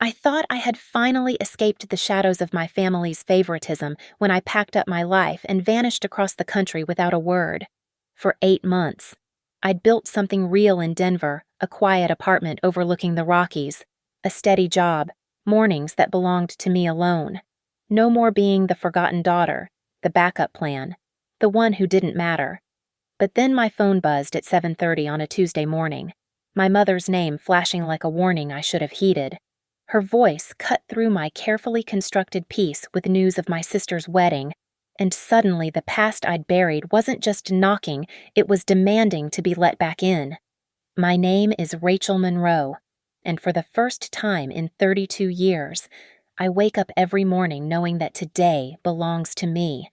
I thought I had finally escaped the shadows of my family's favoritism when I packed up my life and vanished across the country without a word. For 8 months, I'd built something real in Denver, a quiet apartment overlooking the Rockies, a steady job, mornings that belonged to me alone. No more being the forgotten daughter, the backup plan, the one who didn't matter. But then my phone buzzed at 7:30 on a Tuesday morning, my mother's name flashing like a warning I should have heeded. Her voice cut through my carefully constructed piece with news of my sister's wedding, and suddenly the past I'd buried wasn't just knocking, it was demanding to be let back in. My name is Rachel Monroe, and for the first time in 32 years, I wake up every morning knowing that today belongs to me.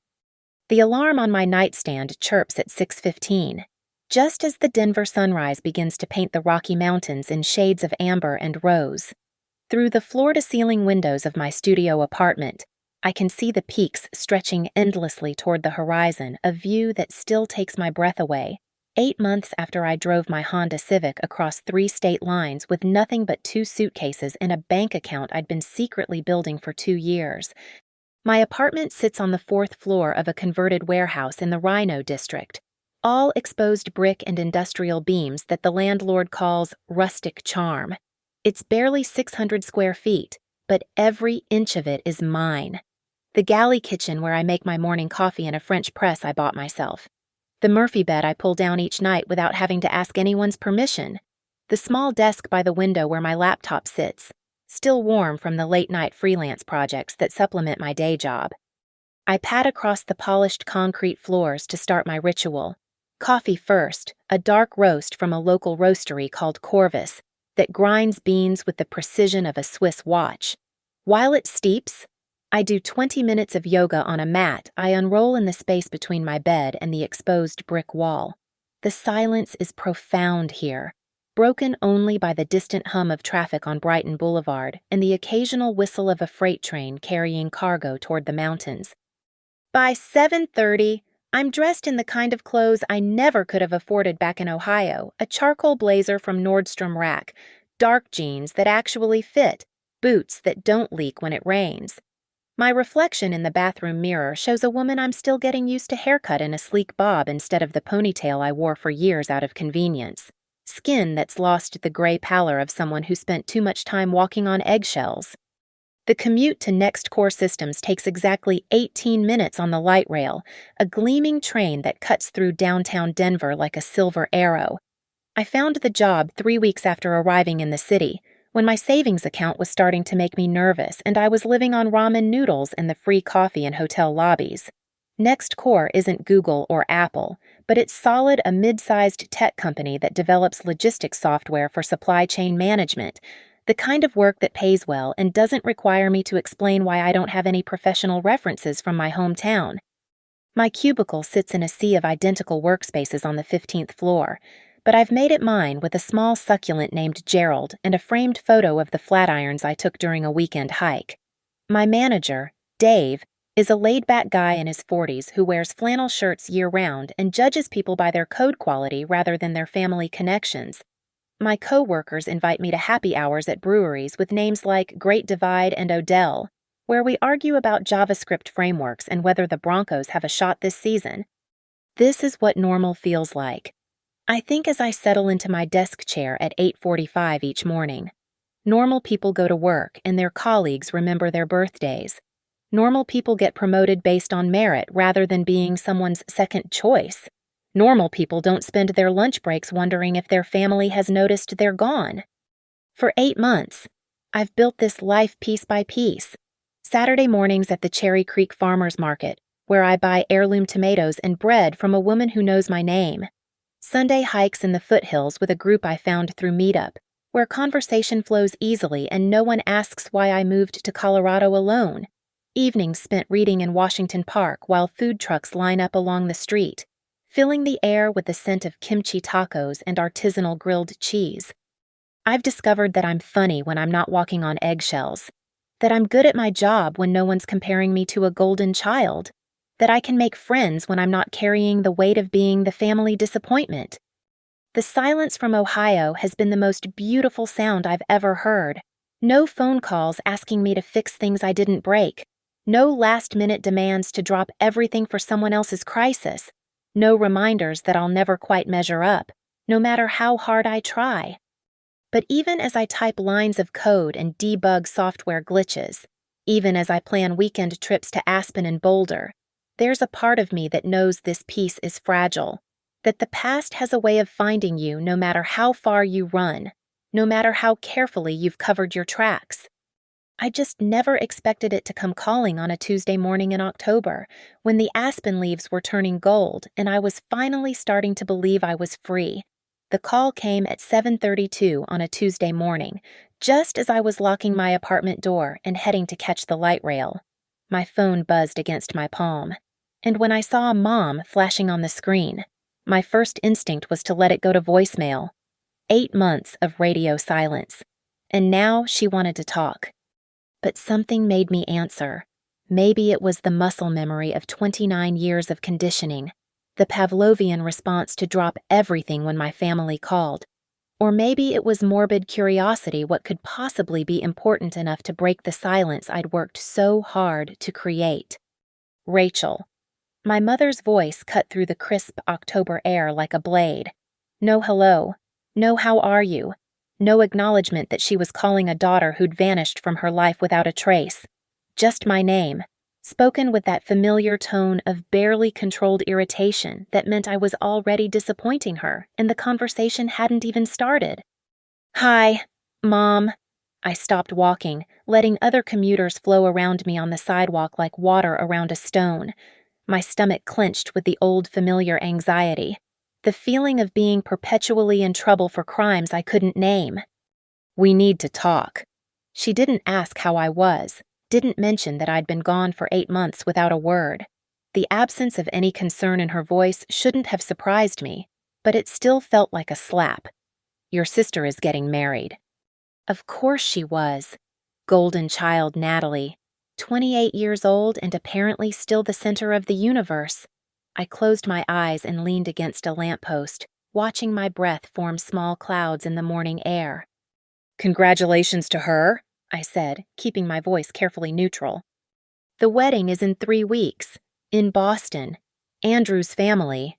The alarm on my nightstand chirps at 6:15, just as the Denver sunrise begins to paint the Rocky Mountains in shades of amber and rose. Through the floor-to-ceiling windows of my studio apartment, I can see the peaks stretching endlessly toward the horizon, a view that still takes my breath away. 8 months after I drove my Honda Civic across 3 state lines with nothing but 2 suitcases and a bank account I'd been secretly building for 2 years. My apartment sits on the 4th floor of a converted warehouse in the Rhino district, all exposed brick and industrial beams that the landlord calls rustic charm. It's barely 600 square feet, but every inch of it is mine. The galley kitchen where I make my morning coffee and a French press I bought myself. The Murphy bed I pull down each night without having to ask anyone's permission. The small desk by the window where my laptop sits, still warm from the late-night freelance projects that supplement my day job. I pad across the polished concrete floors to start my ritual. Coffee first, a dark roast from a local roastery called Corvus, that grinds beans with the precision of a Swiss watch. While it steeps, I do 20 minutes of yoga on a mat I unroll in the space between my bed and the exposed brick wall. The silence is profound here, broken only by the distant hum of traffic on Brighton Boulevard and the occasional whistle of a freight train carrying cargo toward the mountains. By 7:30, I'm dressed in the kind of clothes I never could have afforded back in Ohio, a charcoal blazer from Nordstrom Rack, dark jeans that actually fit, boots that don't leak when it rains. My reflection in the bathroom mirror shows a woman I'm still getting used to haircut in a sleek bob instead of the ponytail I wore for years out of convenience. Skin that's lost the gray pallor of someone who spent too much time walking on eggshells. The commute to Next Core Systems takes exactly 18 minutes on the light rail, a gleaming train that cuts through downtown Denver like a silver arrow. I found the job 3 weeks after arriving in the city, when my savings account was starting to make me nervous and I was living on ramen noodles and the free coffee in hotel lobbies. Next Core isn't Google or Apple, but it's solid a mid-sized tech company that develops logistics software for supply chain management, the kind of work that pays well and doesn't require me to explain why I don't have any professional references from my hometown. My cubicle sits in a sea of identical workspaces on the 15th floor, but I've made it mine with a small succulent named Gerald and a framed photo of the flatirons I took during a weekend hike. My manager, Dave, is a laid-back guy in his 40s who wears flannel shirts year-round and judges people by their code quality rather than their family connections. My co-workers invite me to happy hours at breweries with names like Great Divide and Odell, where we argue about JavaScript frameworks and whether the Broncos have a shot this season. This is what normal feels like. I think as I settle into my desk chair at 8:45 each morning. Normal people go to work and their colleagues remember their birthdays. Normal people get promoted based on merit rather than being someone's second choice. Normal people don't spend their lunch breaks wondering if their family has noticed they're gone. For 8 months, I've built this life piece by piece. Saturday mornings at the Cherry Creek Farmers Market, where I buy heirloom tomatoes and bread from a woman who knows my name. Sunday hikes in the foothills with a group I found through Meetup, where conversation flows easily and no one asks why I moved to Colorado alone. Evenings spent reading in Washington Park while food trucks line up along the street, filling the air with the scent of kimchi tacos and artisanal grilled cheese. I've discovered that I'm funny when I'm not walking on eggshells, that I'm good at my job when no one's comparing me to a golden child, that I can make friends when I'm not carrying the weight of being the family disappointment. The silence from Ohio has been the most beautiful sound I've ever heard. No phone calls asking me to fix things I didn't break. No last-minute demands to drop everything for someone else's crisis. No reminders that I'll never quite measure up, no matter how hard I try. But even as I type lines of code and debug software glitches, even as I plan weekend trips to Aspen and Boulder, there's a part of me that knows this piece is fragile, that the past has a way of finding you no matter how far you run, no matter how carefully you've covered your tracks. I just never expected it to come calling on a Tuesday morning in October, when the aspen leaves were turning gold and I was finally starting to believe I was free. The call came at 7:32 on a Tuesday morning, just as I was locking my apartment door and heading to catch the light rail. My phone buzzed against my palm, and when I saw Mom flashing on the screen, my first instinct was to let it go to voicemail. 8 months of radio silence, and now she wanted to talk. But something made me answer. Maybe it was the muscle memory of 29 years of conditioning, the Pavlovian response to drop everything when my family called. Or maybe it was morbid curiosity what could possibly be important enough to break the silence I'd worked so hard to create. Rachel. My mother's voice cut through the crisp October air like a blade. No hello. No how are you. No acknowledgement that she was calling a daughter who'd vanished from her life without a trace. Just my name, spoken with that familiar tone of barely controlled irritation that meant I was already disappointing her and the conversation hadn't even started. Hi, Mom. I stopped walking, letting other commuters flow around me on the sidewalk like water around a stone. My stomach clenched with the old familiar anxiety, the feeling of being perpetually in trouble for crimes I couldn't name. We need to talk. She didn't ask how I was, didn't mention that I'd been gone for 8 months without a word. The absence of any concern in her voice shouldn't have surprised me, but it still felt like a slap. Your sister is getting married. Of course she was. Golden child Natalie, 28 years old and apparently still the center of the universe. I closed my eyes and leaned against a lamppost, watching my breath form small clouds in the morning air. Congratulations to her, I said, keeping my voice carefully neutral. The wedding is in 3 weeks, in Boston. Andrew's family.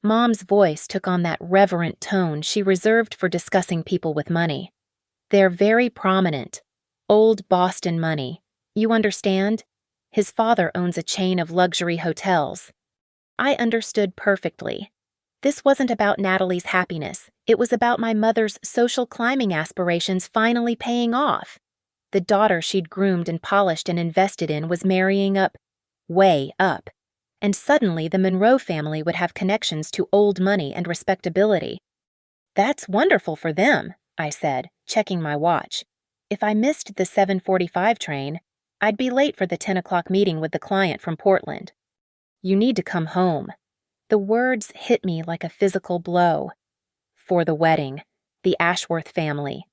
Mom's voice took on that reverent tone she reserved for discussing people with money. They're very prominent. Old Boston money. You understand? His father owns a chain of luxury hotels. I understood perfectly. This wasn't about Natalie's happiness. It was about my mother's social climbing aspirations finally paying off. The daughter she'd groomed and polished and invested in was marrying up, way up. And suddenly the Monroe family would have connections to old money and respectability. That's wonderful for them, I said, checking my watch. If I missed the 7:45 train, I'd be late for the 10 o'clock meeting with the client from Portland. You need to come home. The words hit me like a physical blow. For the wedding, the Ashworth family.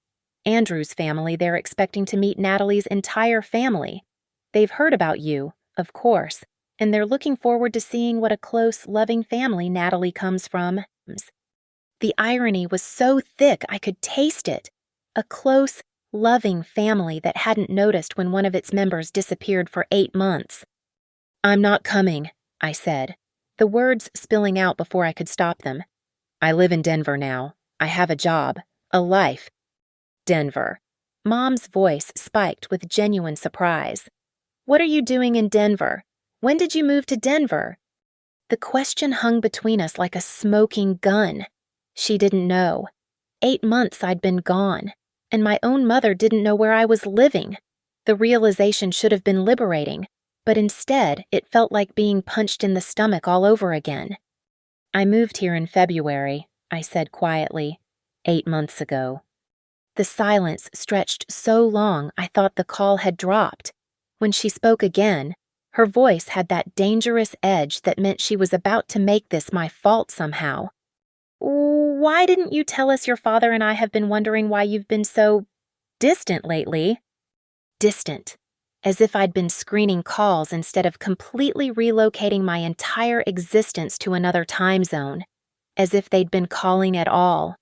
Andrew's family, they're expecting to meet Natalie's entire family. They've heard about you, of course, and they're looking forward to seeing what a close, loving family Natalie comes from. The irony was so thick I could taste it. A close, loving family that hadn't noticed when one of its members disappeared for 8 months. I'm not coming, I said, the words spilling out before I could stop them. I live in Denver now. I have a job, a life. Denver. Mom's voice spiked with genuine surprise. What are you doing in Denver? When did you move to Denver? The question hung between us like a smoking gun. She didn't know. 8 months I'd been gone, and my own mother didn't know where I was living. The realization should have been liberating, but instead it felt like being punched in the stomach all over again. I moved here in February, I said quietly, 8 months ago. The silence stretched so long I thought the call had dropped. When she spoke again, her voice had that dangerous edge that meant she was about to make this my fault somehow. Why didn't you tell us your father and I have been wondering why you've been so distant lately? Distant. As if I'd been screening calls instead of completely relocating my entire existence to another time zone. As if they'd been calling at all.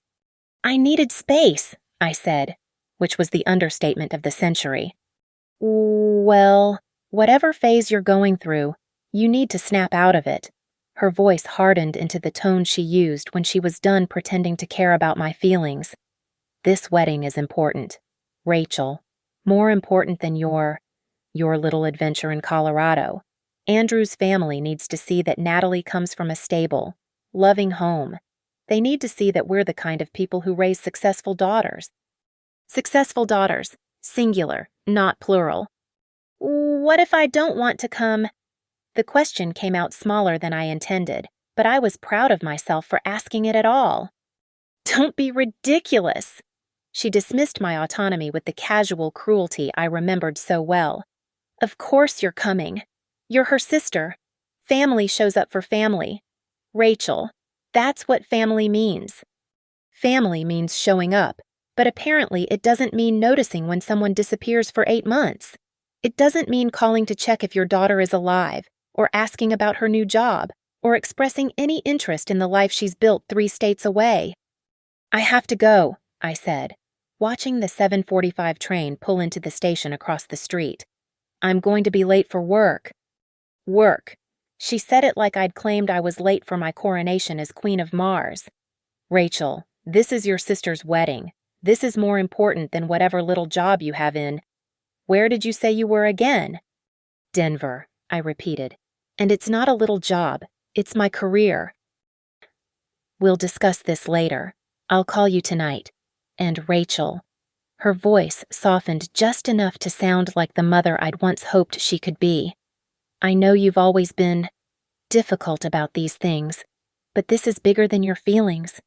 I needed space, I said. which was the understatement of the century. Well, whatever phase you're going through, you need to snap out of it. Her voice hardened into the tone she used when she was done pretending to care about my feelings. This wedding is important, Rachel. More important than your little adventure in Colorado. Andrew's family needs to see that Natalie comes from a stable, loving home. They need to see that we're the kind of people who raise successful daughters. Successful daughters, singular, not plural. What if I don't want to come? The question came out smaller than I intended, but I was proud of myself for asking it at all. Don't be ridiculous. She dismissed my autonomy with the casual cruelty I remembered so well. Of course you're coming. You're her sister. Family shows up for family. Rachel, that's what family means. Family means showing up, but apparently it doesn't mean noticing when someone disappears for 8 months. It doesn't mean calling to check if your daughter is alive, or asking about her new job, or expressing any interest in the life she's built 3 states away. I have to go, I said, watching the 7:45 train pull into the station across the street. I'm going to be late for work. Work. She said it like I'd claimed I was late for my coronation as Queen of Mars. Rachel, this is your sister's wedding. This is more important than whatever little job you have in. Where did you say you were again? Denver, I repeated. And it's not a little job. It's my career. We'll discuss this later. I'll call you tonight. And Rachel. Her voice softened just enough to sound like the mother I'd once hoped she could be. I know you've always been difficult about these things, but this is bigger than your feelings.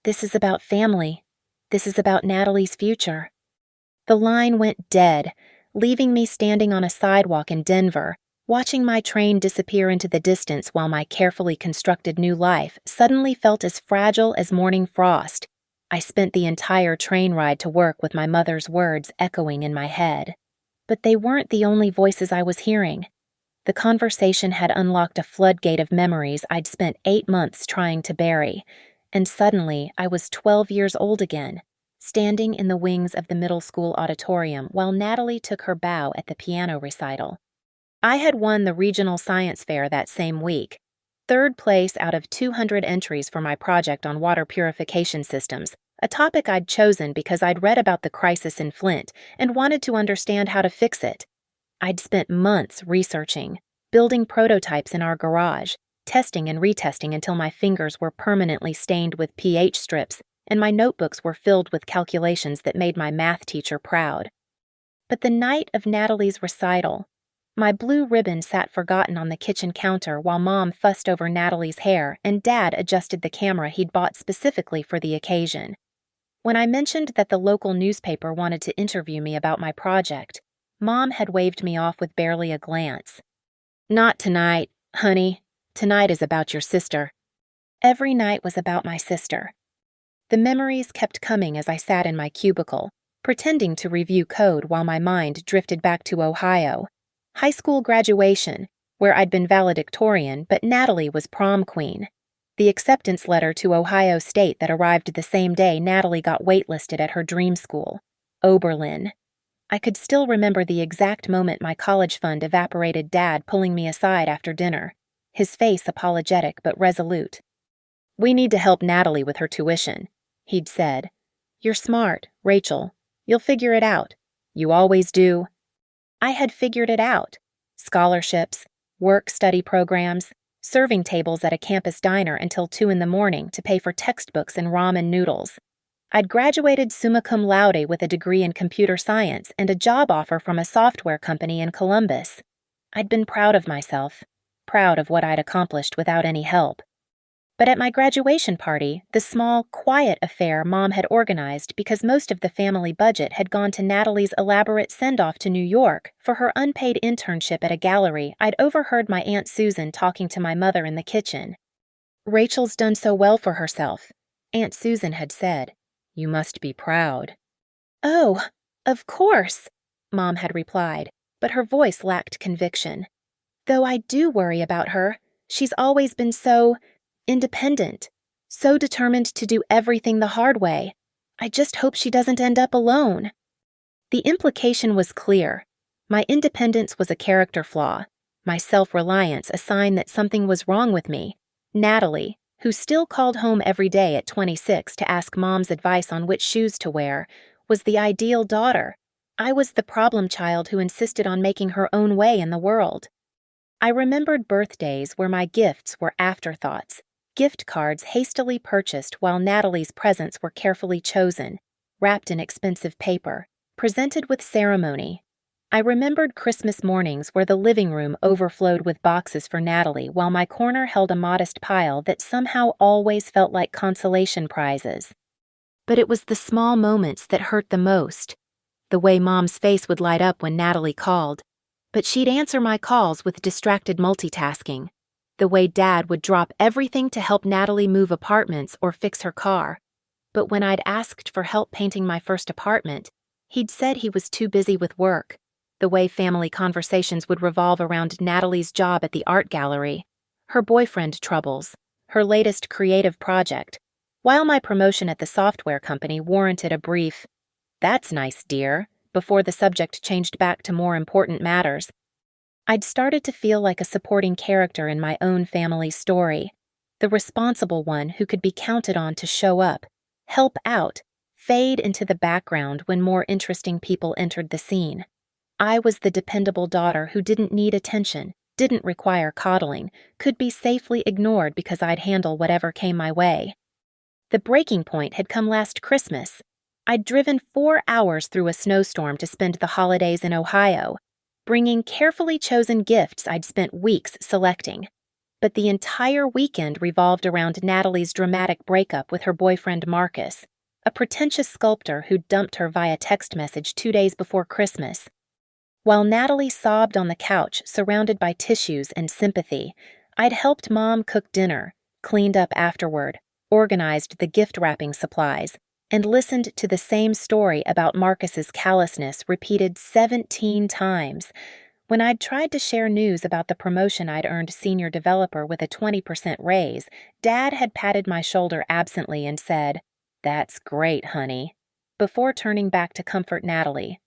This is about family. This is about Natalie's future. The line went dead, leaving me standing on a sidewalk in Denver, watching my train disappear into the distance while my carefully constructed new life suddenly felt as fragile as morning frost. I spent the entire train ride to work with my mother's words echoing in my head. But they weren't the only voices I was hearing. The conversation had unlocked a floodgate of memories I'd spent 8 months trying to bury, and suddenly I was 12 years old again, standing in the wings of the middle school auditorium while Natalie took her bow at the piano recital. I had won the regional science fair that same week, 3rd place out of 200 entries for my project on water purification systems, a topic I'd chosen because I'd read about the crisis in Flint and wanted to understand how to fix it. I'd spent months researching, building prototypes in our garage, testing and retesting until my fingers were permanently stained with pH strips and my notebooks were filled with calculations that made my math teacher proud. But the night of Natalie's recital, my blue ribbon sat forgotten on the kitchen counter while Mom fussed over Natalie's hair and Dad adjusted the camera he'd bought specifically for the occasion. When I mentioned that the local newspaper wanted to interview me about my project, Mom had waved me off with barely a glance. Not tonight, honey. Tonight is about your sister. Every night was about my sister. The memories kept coming as I sat in my cubicle, pretending to review code while my mind drifted back to Ohio. High school graduation, where I'd been valedictorian, but Natalie was prom queen. The acceptance letter to Ohio State that arrived the same day Natalie got waitlisted at her dream school, Oberlin. I could still remember the exact moment my college fund evaporated Dad pulling me aside after dinner, his face apologetic but resolute. We need to help Natalie with her tuition, he'd said. You're smart, Rachel. You'll figure it out. You always do. I had figured it out. Scholarships, work-study programs, serving tables at a campus diner until 2 a.m. to pay for textbooks and ramen noodles. I'd graduated summa cum laude with a degree in computer science and a job offer from a software company in Columbus. I'd been proud of myself, proud of what I'd accomplished without any help. But at my graduation party, the small, quiet affair Mom had organized because most of the family budget had gone to Natalie's elaborate send-off to New York for her unpaid internship at a gallery, I'd overheard my Aunt Susan talking to my mother in the kitchen. Rachel's done so well for herself, Aunt Susan had said. You must be proud. Oh, of course, Mom had replied, but her voice lacked conviction. Though I do worry about her. She's always been so independent, so determined to do everything the hard way. I just hope she doesn't end up alone. The implication was clear. My independence was a character flaw, my self-reliance a sign that something was wrong with me. Natalie, who still called home every day at 26 to ask Mom's advice on which shoes to wear, was the ideal daughter. I was the problem child who insisted on making her own way in the world. I remembered birthdays where my gifts were afterthoughts, gift cards hastily purchased while Natalie's presents were carefully chosen, wrapped in expensive paper, presented with ceremony. I remembered Christmas mornings where the living room overflowed with boxes for Natalie while my corner held a modest pile that somehow always felt like consolation prizes. But it was the small moments that hurt the most. The way Mom's face would light up when Natalie called, but she'd answer my calls with distracted multitasking. The way Dad would drop everything to help Natalie move apartments or fix her car. But when I'd asked for help painting my first apartment, he'd said he was too busy with work. The way family conversations would revolve around Natalie's job at the art gallery, her boyfriend troubles, her latest creative project, while my promotion at the software company warranted a brief, "That's nice, dear," before the subject changed back to more important matters. I'd started to feel like a supporting character in my own family's story, the responsible one who could be counted on to show up, help out, fade into the background when more interesting people entered the scene. I was the dependable daughter who didn't need attention, didn't require coddling, could be safely ignored because I'd handle whatever came my way. The breaking point had come last Christmas. I'd driven 4 hours through a snowstorm to spend the holidays in Ohio, bringing carefully chosen gifts I'd spent weeks selecting. But the entire weekend revolved around Natalie's dramatic breakup with her boyfriend Marcus, a pretentious sculptor who'd dumped her via text message 2 days before Christmas. While Natalie sobbed on the couch, surrounded by tissues and sympathy, I'd helped Mom cook dinner, cleaned up afterward, organized the gift-wrapping supplies, and listened to the same story about Marcus's callousness repeated 17 times. When I'd tried to share news about the promotion I'd earned senior developer with a 20% raise, Dad had patted my shoulder absently and said, "That's great, honey," before turning back to comfort Natalie.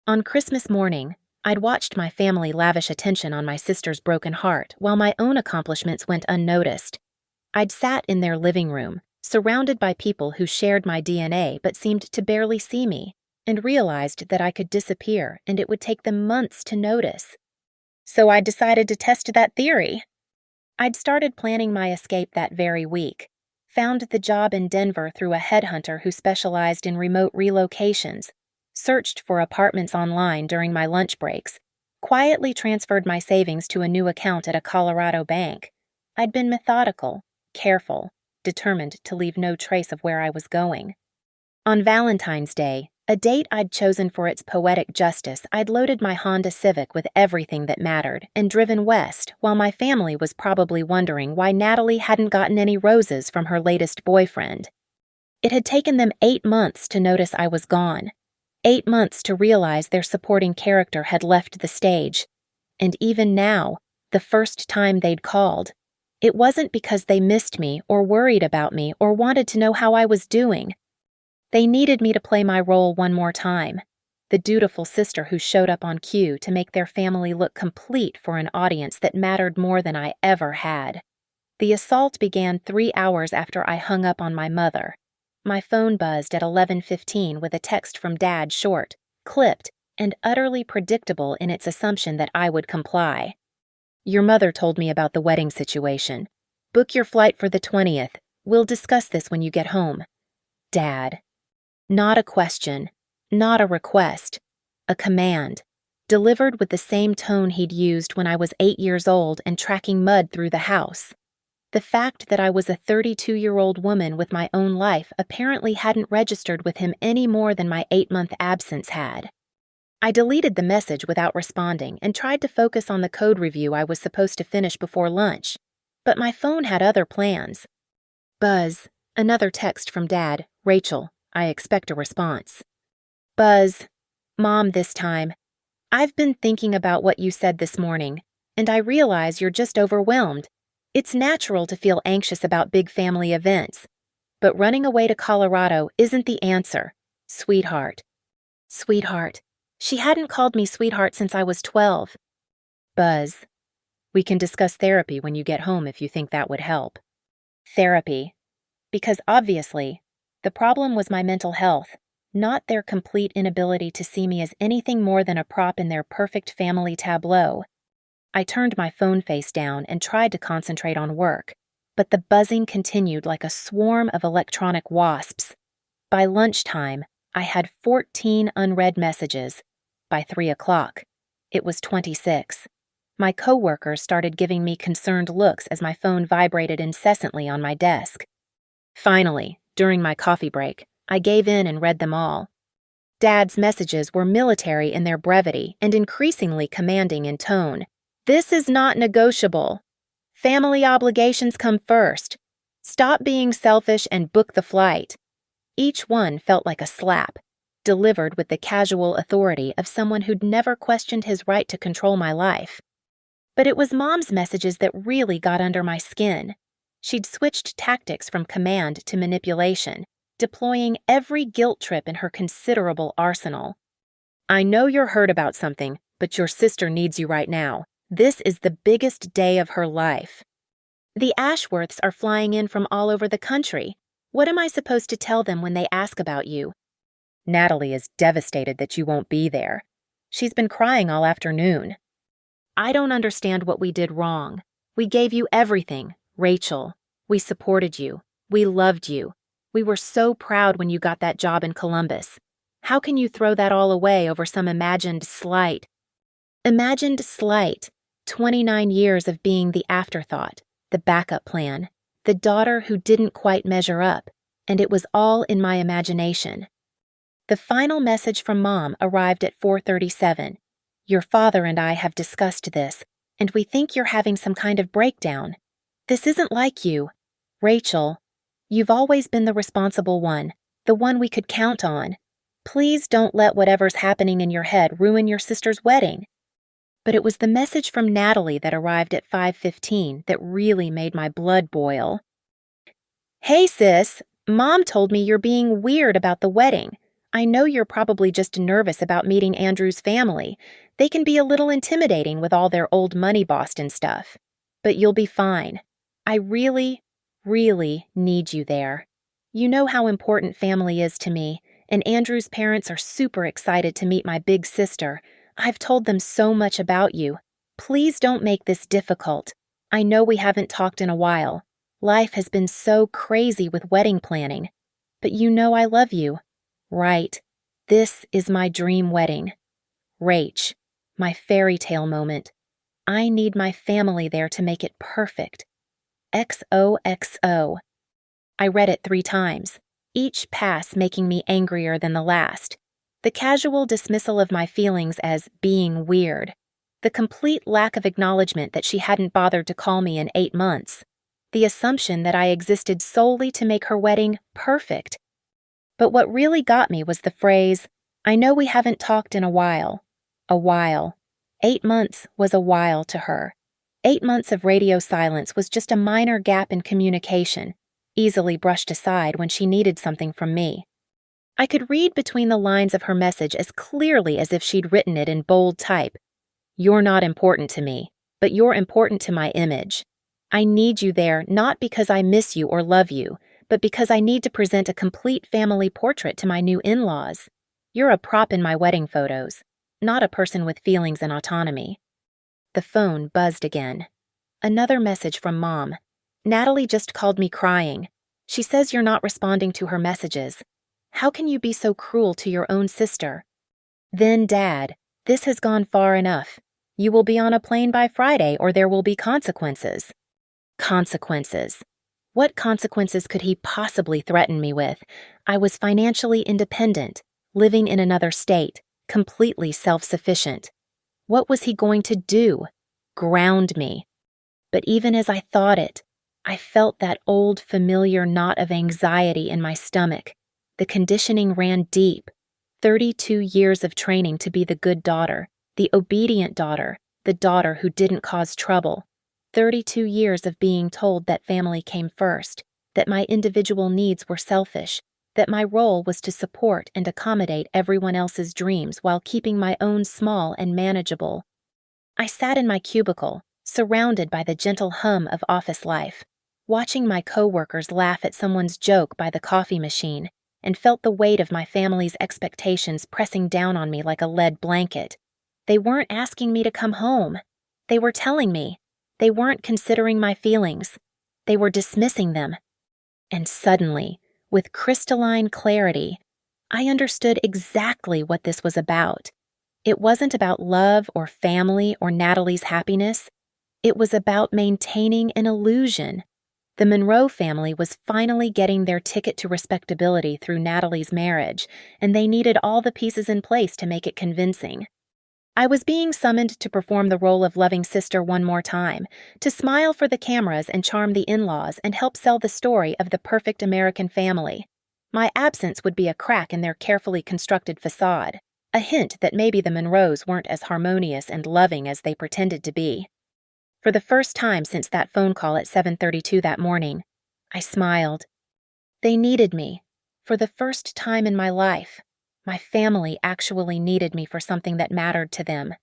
On Christmas morning, I'd watched my family lavish attention on my sister's broken heart while my own accomplishments went unnoticed. I'd sat in their living room, surrounded by people who shared my DNA but seemed to barely see me, and realized that I could disappear and it would take them months to notice. So I decided to test that theory. I'd started planning my escape that very week, found the job in Denver through a headhunter who specialized in remote relocations, searched for apartments online during my lunch breaks, quietly transferred my savings to a new account at a Colorado bank. I'd been methodical, careful, determined to leave no trace of where I was going. On Valentine's Day, a date I'd chosen for its poetic justice, I'd loaded my Honda Civic with everything that mattered and driven west while my family was probably wondering why Natalie hadn't gotten any roses from her latest boyfriend. It had taken them 8 months to notice I was gone. 8 months to realize their supporting character had left the stage. And even now, the first time they'd called, it wasn't because they missed me or worried about me or wanted to know how I was doing. They needed me to play my role one more time, the dutiful sister who showed up on cue to make their family look complete for an audience that mattered more than I ever had. The assault began 3 hours after I hung up on my mother. My phone buzzed at 11:15 with a text from Dad, short, clipped, and utterly predictable in its assumption that I would comply. "Your mother told me about the wedding situation. Book your flight for the 20th. We'll discuss this when you get home. Dad." Not a question, not a request, a command, delivered with the same tone he'd used when I was 8 years old and tracking mud through the house. The fact that I was a 32-year-old woman with my own life apparently hadn't registered with him any more than my 8-month absence had. I deleted the message without responding and tried to focus on the code review I was supposed to finish before lunch, but my phone had other plans. Buzz, another text from Dad, "Rachel, I expect a response." Buzz, "Mom this time. I've been thinking about what you said this morning, and I realize you're just overwhelmed. It's natural to feel anxious about big family events, but running away to Colorado isn't the answer, sweetheart. Sweetheart. She hadn't called me sweetheart since I was 12. Buzz. We can discuss therapy when you get home if you think that would help. Therapy. Because obviously, the problem was my mental health, not their complete inability to see me as anything more than a prop in their perfect family tableau. I turned my phone face down and tried to concentrate on work, but the buzzing continued like a swarm of electronic wasps. By lunchtime, I had 14 unread messages. By 3 o'clock, it was 26. My coworkers started giving me concerned looks as my phone vibrated incessantly on my desk. Finally, during my coffee break, I gave in and read them all. Dad's messages were military in their brevity and increasingly commanding in tone. This is not negotiable. Family obligations come first. Stop being selfish and book the flight. Each one felt like a slap, delivered with the casual authority of someone who'd never questioned his right to control my life. But it was Mom's messages that really got under my skin. She'd switched tactics from command to manipulation, deploying every guilt trip in her considerable arsenal. I know you're hurt about something, but your sister needs you right now. This is the biggest day of her life. The Ashworths are flying in from all over the country. What am I supposed to tell them when they ask about you? Natalie is devastated that you won't be there. She's been crying all afternoon. I don't understand what we did wrong. We gave you everything, Rachel. We supported you. We loved you. We were so proud when you got that job in Columbus. How can you throw that all away over some imagined slight? Imagined slight. 29 years of being the afterthought, the backup plan, the daughter who didn't quite measure up, and it was all in my imagination. The final message from Mom arrived at 4:37. Your father and I have discussed this, and we think you're having some kind of breakdown. This isn't like you. Rachel, you've always been the responsible one, the one we could count on. Please don't let whatever's happening in your head ruin your sister's wedding. But it was the message from Natalie that arrived at 5:15 that really made my blood boil. Hey sis, Mom told me you're being weird about the wedding. I know you're probably just nervous about meeting Andrew's family. They can be a little intimidating with all their old money Boston stuff. But you'll be fine. I really, really need you there. You know how important family is to me, and Andrew's parents are super excited to meet my big sister. I've told them so much about you. Please don't make this difficult. I know we haven't talked in a while. Life has been so crazy with wedding planning. But you know I love you. Right. This is my dream wedding. Rach, my fairy tale moment. I need my family there to make it perfect. XOXO. I read it 3 times, each pass making me angrier than the last. The casual dismissal of my feelings as being weird. The complete lack of acknowledgement that she hadn't bothered to call me in 8 months. The assumption that I existed solely to make her wedding perfect. But what really got me was the phrase, I know we haven't talked in a while. A while. 8 months was a while to her. 8 months of radio silence was just a minor gap in communication, easily brushed aside when she needed something from me. I could read between the lines of her message as clearly as if she'd written it in bold type. You're not important to me, but you're important to my image. I need you there not because I miss you or love you, but because I need to present a complete family portrait to my new in-laws. You're a prop in my wedding photos, not a person with feelings and autonomy. The phone buzzed again. Another message from Mom. Natalie just called me crying. She says you're not responding to her messages. How can you be so cruel to your own sister? Then, Dad, this has gone far enough. You will be on a plane by Friday or there will be consequences. Consequences. What consequences could he possibly threaten me with? I was financially independent, living in another state, completely self-sufficient. What was he going to do? Ground me. But even as I thought it, I felt that old familiar knot of anxiety in my stomach. The conditioning ran deep. 32 years of training to be the good daughter, the obedient daughter, the daughter who didn't cause trouble. 32 years of being told that family came first, that my individual needs were selfish, that my role was to support and accommodate everyone else's dreams while keeping my own small and manageable. I sat in my cubicle, surrounded by the gentle hum of office life, watching my coworkers laugh at someone's joke by the coffee machine, and felt the weight of my family's expectations pressing down on me like a lead blanket. They weren't asking me to come home. They were telling me. They weren't considering my feelings. They were dismissing them. And suddenly, with crystalline clarity, I understood exactly what this was about. It wasn't about love or family or Natalie's happiness. It was about maintaining an illusion. The Monroe family was finally getting their ticket to respectability through Natalie's marriage, and they needed all the pieces in place to make it convincing. I was being summoned to perform the role of loving sister one more time, to smile for the cameras and charm the in-laws and help sell the story of the perfect American family. My absence would be a crack in their carefully constructed facade, a hint that maybe the Monroes weren't as harmonious and loving as they pretended to be. For the first time since that phone call at 7:32 that morning, I smiled. They needed me. For the first time in my life, my family actually needed me for something that mattered to them.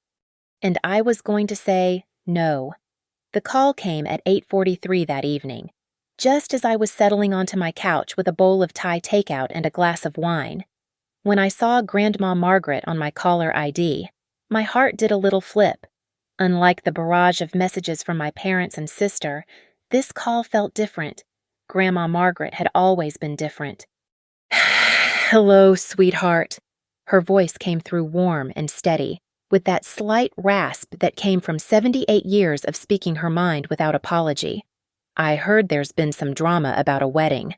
And I was going to say no. The call came at 8:43 that evening, just as I was settling onto my couch with a bowl of Thai takeout and a glass of wine. When I saw Grandma Margaret on my caller ID, my heart did a little flip. Unlike the barrage of messages from my parents and sister, this call felt different. Grandma Margaret had always been different. "Hello, sweetheart." Her voice came through warm and steady, with that slight rasp that came from 78 years of speaking her mind without apology. "I heard there's been some drama about a wedding."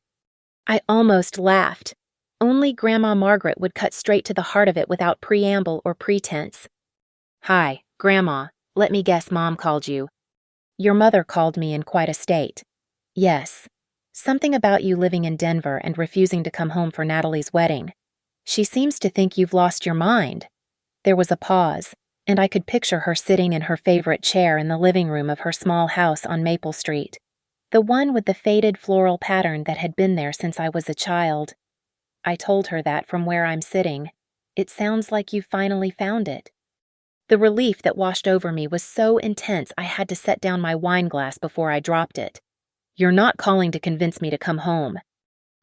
I almost laughed. Only Grandma Margaret would cut straight to the heart of it without preamble or pretense. "Hi, Grandma. Let me guess Mom called you." "Your mother called me in quite a state." "Yes. Something about you living in Denver and refusing to come home for Natalie's wedding. She seems to think you've lost your mind." There was a pause, and I could picture her sitting in her favorite chair in the living room of her small house on Maple Street, the one with the faded floral pattern that had been there since I was a child. I told her that from where I'm sitting. "It sounds like you finally found it." The relief that washed over me was so intense I had to set down my wine glass before I dropped it. "You're not calling to convince me to come home."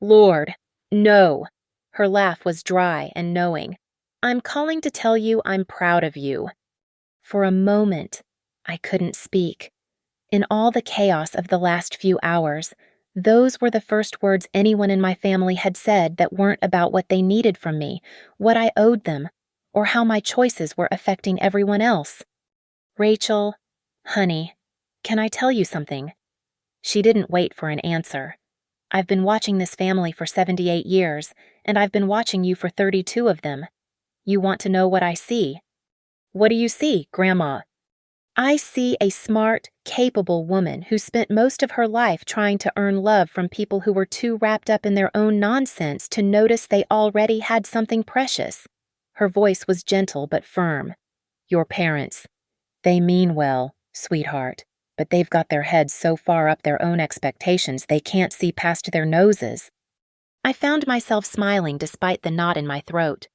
"Lord, no." Her laugh was dry and knowing. "I'm calling to tell you I'm proud of you." For a moment, I couldn't speak. In all the chaos of the last few hours, those were the first words anyone in my family had said that weren't about what they needed from me, what I owed them, or how my choices were affecting everyone else. "Rachel, honey, can I tell you something?" She didn't wait for an answer. "I've been watching this family for 78 years, and I've been watching you for 32 of them. You want to know what I see?" "What do you see, Grandma?" "I see a smart, capable woman who spent most of her life trying to earn love from people who were too wrapped up in their own nonsense to notice they already had something precious." Her voice was gentle but firm. "Your parents. They mean well, sweetheart, but they've got their heads so far up their own expectations they can't see past their noses." I found myself smiling despite the knot in my throat.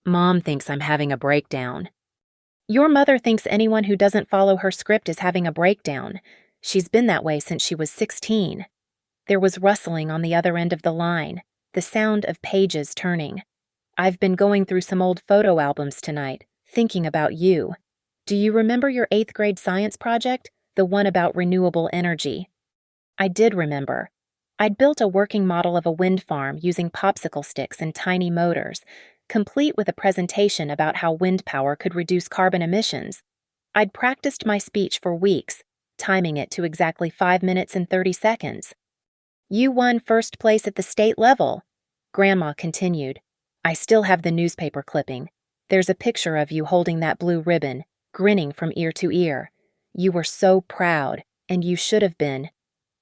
"Mom thinks I'm having a breakdown." "Your mother thinks anyone who doesn't follow her script is having a breakdown. She's been that way since she was 16. There was rustling on the other end of the line, the sound of pages turning. "I've been going through some old photo albums tonight, thinking about you. Do you remember your 8th grade science project, the one about renewable energy?" I did remember. I'd built a working model of a wind farm using popsicle sticks and tiny motors, complete with a presentation about how wind power could reduce carbon emissions. I'd practiced my speech for weeks, timing it to exactly 5 minutes and 30 seconds. "You won first place at the state level," Grandma continued. "I still have the newspaper clipping. There's a picture of you holding that blue ribbon, grinning from ear to ear. You were so proud, and you should have been.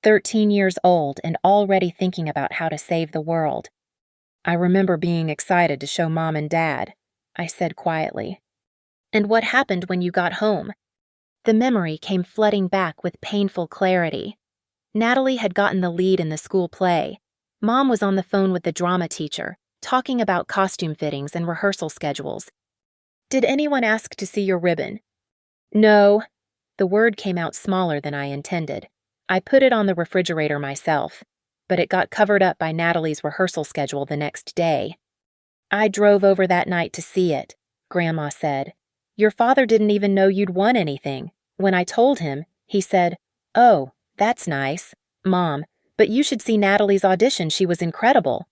13 years old and already thinking about how to save the world." "I remember being excited to show Mom and Dad," I said quietly. "And what happened when you got home?" The memory came flooding back with painful clarity. Natalie had gotten the lead in the school play. Mom was on the phone with the drama teacher, talking about costume fittings and rehearsal schedules. "Did anyone ask to see your ribbon?" "No." The word came out smaller than I intended. I put it on the refrigerator myself, but it got covered up by Natalie's rehearsal schedule the next day. "I drove over that night to see it," Grandma said. "Your father didn't even know you'd won anything. When I told him, he said, 'Oh, that's nice, Mom, but you should see Natalie's audition. She was incredible.'"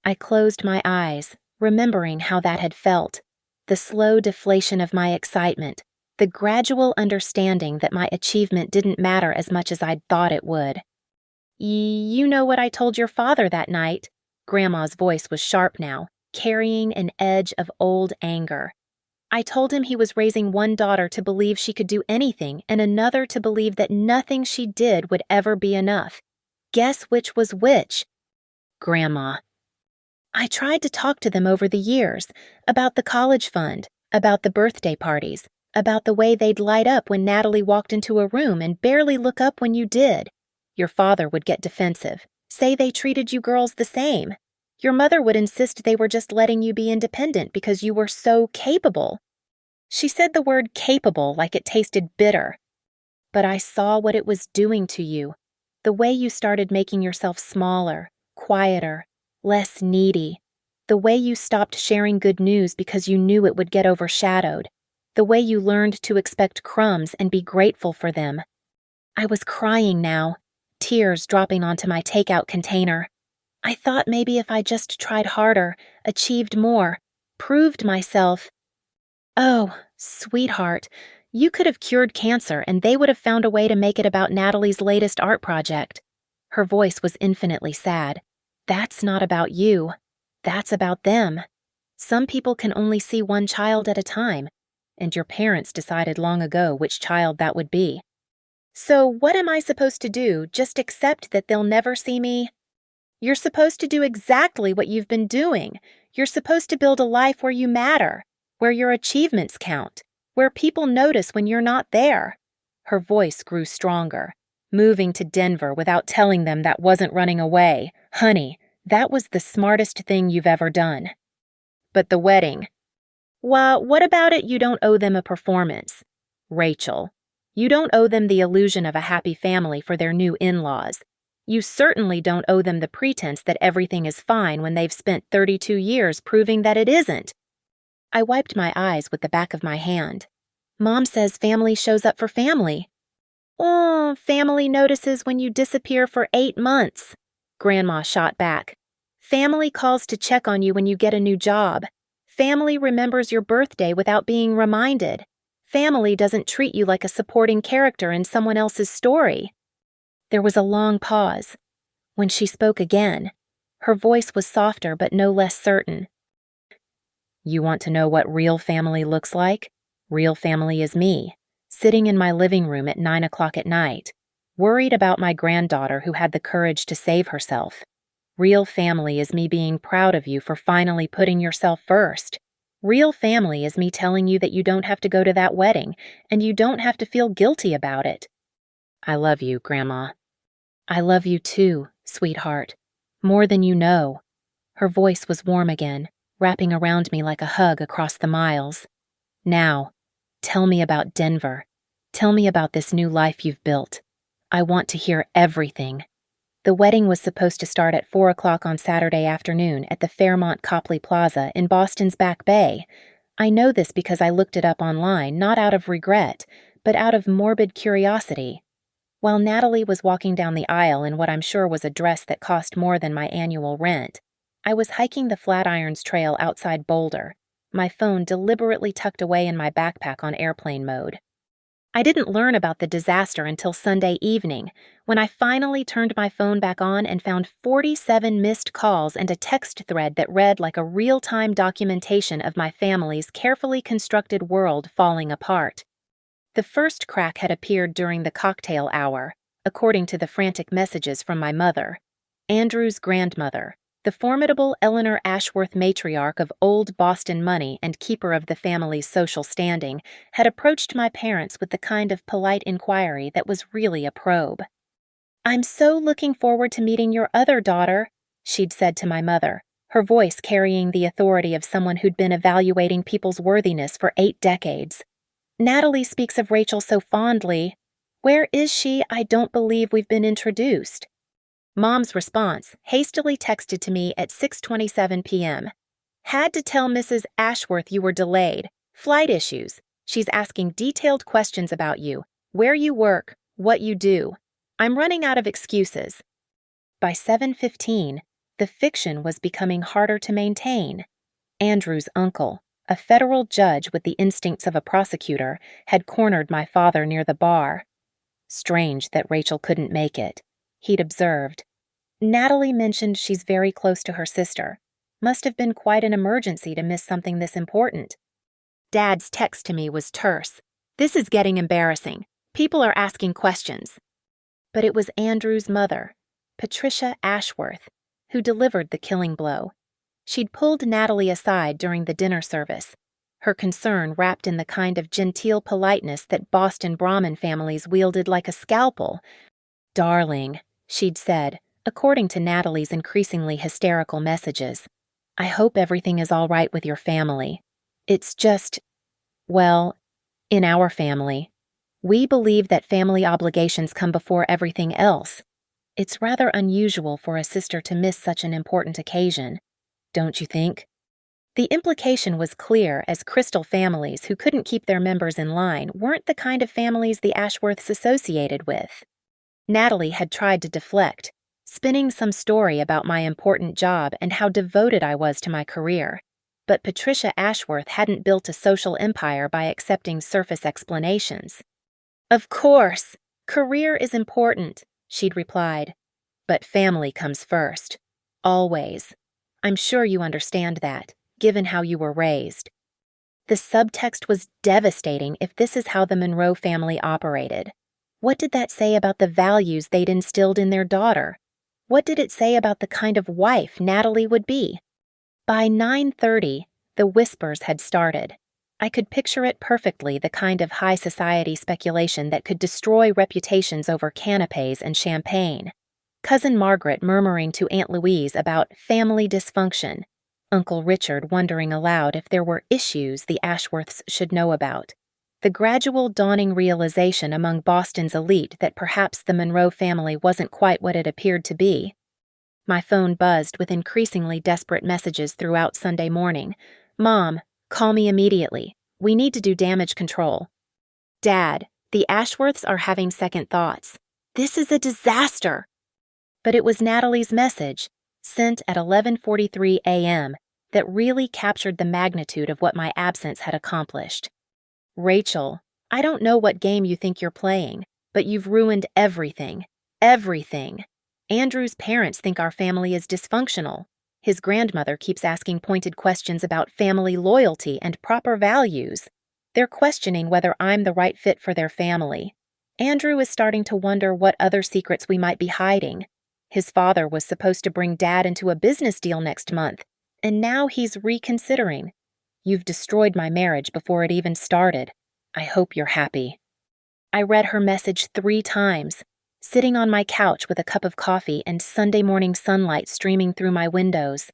I closed my eyes, remembering how that had felt. The slow deflation of my excitement, the gradual understanding that my achievement didn't matter as much as I'd thought it would. "You know what I told your father that night?" Grandma's voice was sharp now, carrying an edge of old anger. "I told him he was raising one daughter to believe she could do anything and another to believe that nothing she did would ever be enough. Guess which was which?" "Grandma." "I tried to talk to them over the years, about the college fund, about the birthday parties, about the way they'd light up when Natalie walked into a room and barely look up when you did. Your father would get defensive, say they treated you girls the same. Your mother would insist they were just letting you be independent because you were so capable." She said the word capable like it tasted bitter. "But I saw what it was doing to you. The way you started making yourself smaller, quieter, less needy. The way you stopped sharing good news because you knew it would get overshadowed. The way you learned to expect crumbs and be grateful for them." I was crying now, tears dropping onto my takeout container. I thought maybe if I just tried harder, achieved more, proved myself. "Oh, sweetheart, you could have cured cancer and they would have found a way to make it about Natalie's latest art project." Her voice was infinitely sad. "That's not about you. That's about them. Some people can only see one child at a time, and your parents decided long ago which child that would be. So what am I supposed to do? Just accept that they'll never see me?" "You're supposed to do exactly what you've been doing. You're supposed to build a life where you matter, where your achievements count, where people notice when you're not there." Her voice grew stronger. "Moving to Denver without telling them that wasn't running away. Honey, that was the smartest thing you've ever done." "But the wedding." "Well, what about it? You don't owe them a performance." "Rachel, you don't owe them the illusion of a happy family for their new in-laws. You certainly don't owe them the pretense that everything is fine when they've spent 32 years proving that it isn't." I wiped my eyes with the back of my hand. "Mom says family shows up for family." "Oh, family notices when you disappear for 8 months. Grandma shot back. "Family calls to check on you when you get a new job. Family remembers your birthday without being reminded. Family doesn't treat you like a supporting character in someone else's story." There was a long pause. When she spoke again, her voice was softer but no less certain. "You want to know what real family looks like? Real family is me, sitting in my living room at 9 o'clock at night, worried about my granddaughter who had the courage to save herself. Real family is me being proud of you for finally putting yourself first. Real family is me telling you that you don't have to go to that wedding, and you don't have to feel guilty about it." "I love you, Grandma." "I love you too, sweetheart. More than you know." Her voice was warm again, wrapping around me like a hug across the miles. "Now, tell me about Denver. Tell me about this new life you've built. I want to hear everything." The wedding was supposed to start at 4 o'clock on Saturday afternoon at the Fairmont Copley Plaza in Boston's Back Bay. I know this because I looked it up online, not out of regret, but out of morbid curiosity. While Natalie was walking down the aisle in what I'm sure was a dress that cost more than my annual rent, I was hiking the Flatirons Trail outside Boulder, my phone deliberately tucked away in my backpack on airplane mode. I didn't learn about the disaster until Sunday evening, when I finally turned my phone back on and found 47 missed calls and a text thread that read like a real-time documentation of my family's carefully constructed world falling apart. The first crack had appeared during the cocktail hour, according to the frantic messages from my mother. Andrew's grandmother, the formidable Eleanor Ashworth matriarch of old Boston money and keeper of the family's social standing, had approached my parents with the kind of polite inquiry that was really a probe. "I'm so looking forward to meeting your other daughter. she'd said to my mother, her voice carrying the authority of someone who'd been evaluating people's worthiness for 8 decades. Natalie speaks of Rachel so fondly. Where is she? I don't believe we've been introduced. Mom's response, hastily texted to me at 6:27 p.m. Had to tell Mrs. Ashworth you were delayed. Flight issues. She's asking detailed questions about you, where you work, what you do. I'm running out of excuses. By 7:15, the fiction was becoming harder to maintain. Andrew's uncle, a federal judge with the instincts of a prosecutor, had cornered my father near the bar. Strange that Rachel couldn't make it, he'd observed. Natalie mentioned she's very close to her sister. Must have been quite an emergency to miss something this important. Dad's text to me was terse. This is getting embarrassing. People are asking questions. But it was Andrew's mother, Patricia Ashworth, who delivered the killing blow. She'd pulled Natalie aside during the dinner service, her concern wrapped in the kind of genteel politeness that Boston Brahmin families wielded like a scalpel. Darling, she'd said, according to Natalie's increasingly hysterical messages, I hope everything is all right with your family. It's just, well, in our family, we believe that family obligations come before everything else. It's rather unusual for a sister to miss such an important occasion, don't you think? The implication was clear, as Crystal families who couldn't keep their members in line weren't the kind of families the Ashworths associated with. Natalie had tried to deflect, spinning some story about my important job and how devoted I was to my career. But Patricia Ashworth hadn't built a social empire by accepting surface explanations. Of course, career is important, she'd replied. But family comes first. Always. I'm sure you understand that, given how you were raised. The subtext was devastating if this is how the Monroe family operated. What did that say about the values they'd instilled in their daughter? What did it say about the kind of wife Natalie would be? By 9:30, the whispers had started. I could picture it perfectly, the kind of high society speculation that could destroy reputations over canapes and champagne. Cousin Margaret murmuring to Aunt Louise about family dysfunction. Uncle Richard wondering aloud if there were issues the Ashworths should know about. The gradual dawning realization among Boston's elite that perhaps the Monroe family wasn't quite what it appeared to be. My phone buzzed with increasingly desperate messages throughout Sunday morning. Mom, call me immediately. We need to do damage control. Dad, the Ashworths are having second thoughts. This is a disaster. But it was Natalie's message, sent at 11:43 a.m., that really captured the magnitude of what my absence had accomplished. Rachel, I don't know what game you think you're playing, but you've ruined everything. Everything. Andrew's parents think our family is dysfunctional. His grandmother keeps asking pointed questions about family loyalty and proper values. They're questioning whether I'm the right fit for their family. Andrew is starting to wonder what other secrets we might be hiding. His father was supposed to bring Dad into a business deal next month, and now he's reconsidering. You've destroyed my marriage before it even started. I hope you're happy. I read her message 3 times, sitting on my couch with a cup of coffee and Sunday morning sunlight streaming through my windows.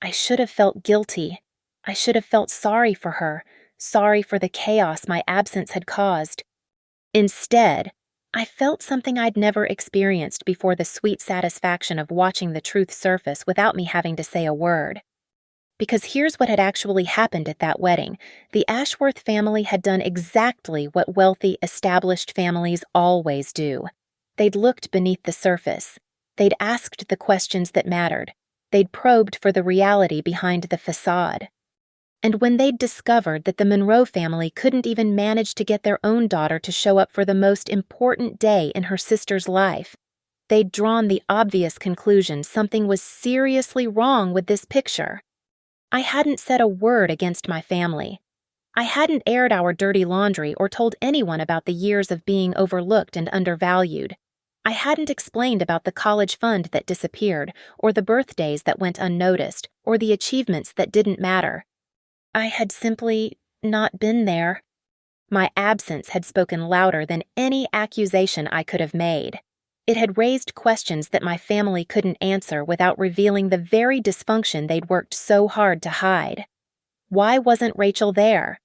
I should have felt guilty. I should have felt sorry for her, sorry for the chaos my absence had caused. Instead, I felt something I'd never experienced before, the sweet satisfaction of watching the truth surface without me having to say a word. Because here's what had actually happened at that wedding. The Ashworth family had done exactly what wealthy, established families always do. They'd looked beneath the surface. They'd asked the questions that mattered. They'd probed for the reality behind the facade. And when they'd discovered that the Monroe family couldn't even manage to get their own daughter to show up for the most important day in her sister's life, they'd drawn the obvious conclusion something was seriously wrong with this picture. I hadn't said a word against my family. I hadn't aired our dirty laundry or told anyone about the years of being overlooked and undervalued. I hadn't explained about the college fund that disappeared, or the birthdays that went unnoticed, or the achievements that didn't matter. I had simply not been there. My absence had spoken louder than any accusation I could have made. It had raised questions that my family couldn't answer without revealing the very dysfunction they'd worked so hard to hide. Why wasn't Rachel there?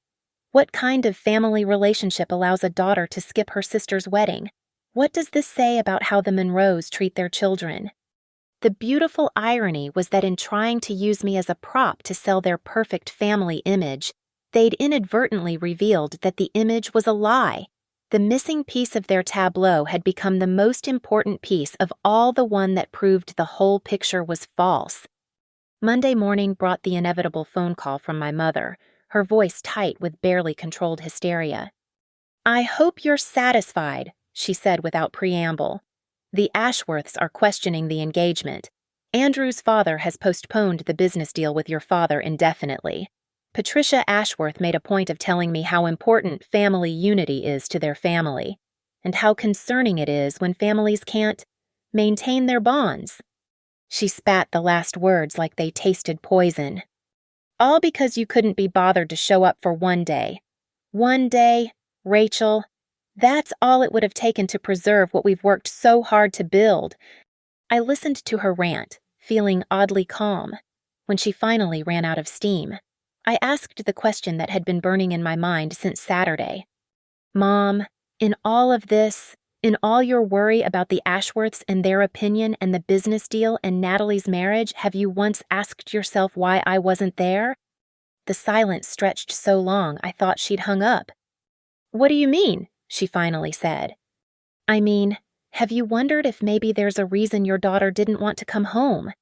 What kind of family relationship allows a daughter to skip her sister's wedding? What does this say about how the Monroes treat their children? The beautiful irony was that in trying to use me as a prop to sell their perfect family image, they'd inadvertently revealed that the image was a lie. The missing piece of their tableau had become the most important piece of all, the one that proved the whole picture was false. Monday morning brought the inevitable phone call from my mother, her voice tight with barely controlled hysteria. "I hope you're satisfied," she said without preamble. "The Ashworths are questioning the engagement. Andrew's father has postponed the business deal with your father indefinitely. Patricia Ashworth made a point of telling me how important family unity is to their family, and how concerning it is when families can't maintain their bonds." She spat the last words like they tasted poison. "All because you couldn't be bothered to show up for one day. One day, Rachel. That's all it would have taken to preserve what we've worked so hard to build." I listened to her rant, feeling oddly calm. When she finally ran out of steam, I asked the question that had been burning in my mind since Saturday. "Mom, in all of this, in all your worry about the Ashworths and their opinion and the business deal and Natalie's marriage, have you once asked yourself why I wasn't there?" The silence stretched so long I thought she'd hung up. "What do you mean?" she finally said. "I mean, have you wondered if maybe there's a reason your daughter didn't want to come home?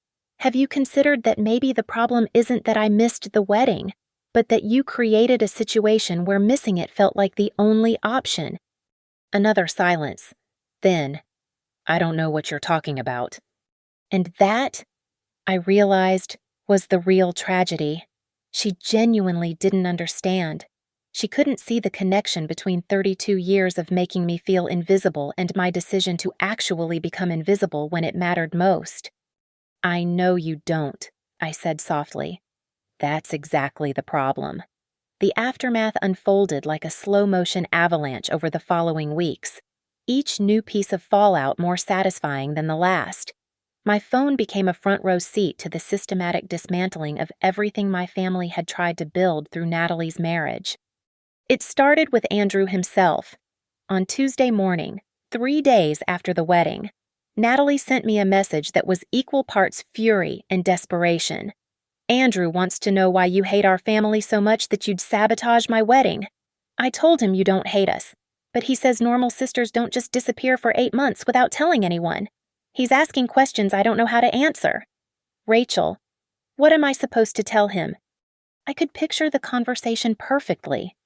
Have you considered that maybe the problem isn't that I missed the wedding, but that you created a situation where missing it felt like the only option?" Another silence. Then, "I don't know what you're talking about." And that, I realized, was the real tragedy. She genuinely didn't understand. She couldn't see the connection between 32 years of making me feel invisible and my decision to actually become invisible when it mattered most. "I know you don't," I said softly. "That's exactly the problem." The aftermath unfolded like a slow-motion avalanche over the following weeks, each new piece of fallout more satisfying than the last. My phone became a front-row seat to the systematic dismantling of everything my family had tried to build through Natalie's marriage. It started with Andrew himself. On Tuesday morning, 3 days after the wedding, Natalie sent me a message that was equal parts fury and desperation. "Andrew wants to know why you hate our family so much that you'd sabotage my wedding. I told him you don't hate us, but he says normal sisters don't just disappear for 8 months without telling anyone. He's asking questions I don't know how to answer. Rachel, what am I supposed to tell him?" I could picture the conversation perfectly.